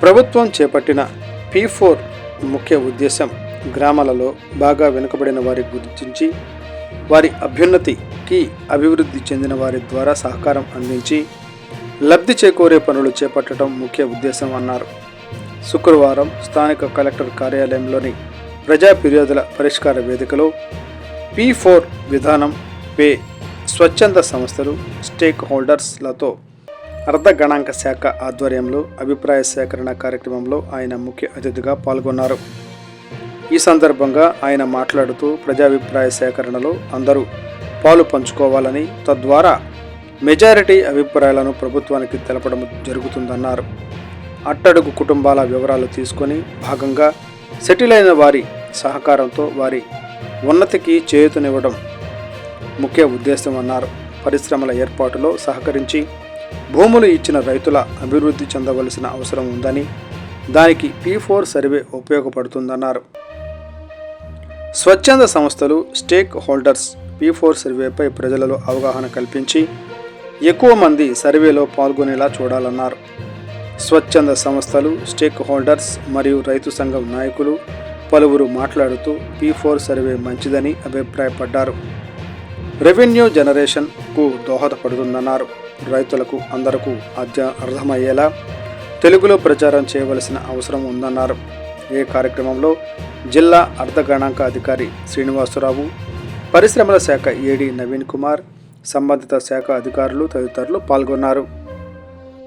ప్రభుత్వం చేపట్టిన P4 ముఖ్య ఉద్దేశం గ్రామాలలో బాగా వెనుకబడిన వారి గుర్తించి వారి అభ్యున్నతికి అభివృద్ధి చెందిన వారి ద్వారా సహకారం అందించి లబ్ధి చేకూరే పనులు చేపట్టడం ముఖ్య ఉద్దేశం అన్నారు. శుక్రవారం స్థానిక కలెక్టర్ కార్యాలయంలోని ప్రజా ఫిర్యాదుల పరిష్కార వేదికలో P4 విధానం పే స్వచ్ఛంద సంస్థలు, స్టేక్ హోల్డర్స్లతో అర్ధ గణాంక శాఖ ఆధ్వర్యంలో అభిప్రాయ సేకరణ కార్యక్రమంలో ఆయన ముఖ్య అతిథిగా పాల్గొన్నారు. ఈ సందర్భంగా ఆయన మాట్లాడుతూ ప్రజాభిప్రాయ సేకరణలో అందరూ పాలు పంచుకోవాలని, తద్వారా మెజారిటీ అభిప్రాయాలను ప్రభుత్వానికి తెలపడం జరుగుతుందన్నారు. అట్టడుగు కుటుంబాల వివరాలు తీసుకొని భాగంగా సెటిల్ అయిన వారి సహకారంతో వారి ఉన్నతికి చేయూతనివ్వడం ముఖ్య ఉద్దేశం అన్నారు. పరిశ్రమల ఏర్పాటులో సహకరించి భూములు ఇచ్చిన రైతుల అభివృద్ధి చెందవలసిన అవసరం ఉందని, దానికి P4 సర్వే ఉపయోగపడుతుందన్నారు. స్వచ్ఛంద సంస్థలు, స్టేక్ హోల్డర్స్ P4 సర్వేపై ప్రజలలో అవగాహన కల్పించి ఎక్కువ మంది సర్వేలో పాల్గొనేలా చూడాలన్నారు. స్వచ్ఛంద సంస్థలు, స్టేక్ హోల్డర్స్ మరియు రైతు సంఘం నాయకులు పలువురు మాట్లాడుతూ P4 సర్వే మంచిదని అభిప్రాయపడ్డారు. రెవెన్యూ జనరేషన్కు దోహదపడుతుందన్నారు. రైతులకు అందరకు అర్థమయ్యేలా తెలుగులో ప్రచారం చేయవలసిన అవసరం ఉందన్నారు. ఈ కార్యక్రమంలో జిల్లా అర్ధ గణాంక అధికారి శ్రీనివాసరావు, పరిశ్రమల శాఖ ఏడీ నవీన్ కుమార్, సంబంధిత శాఖ అధికారులు తదితరులు పాల్గొన్నారు.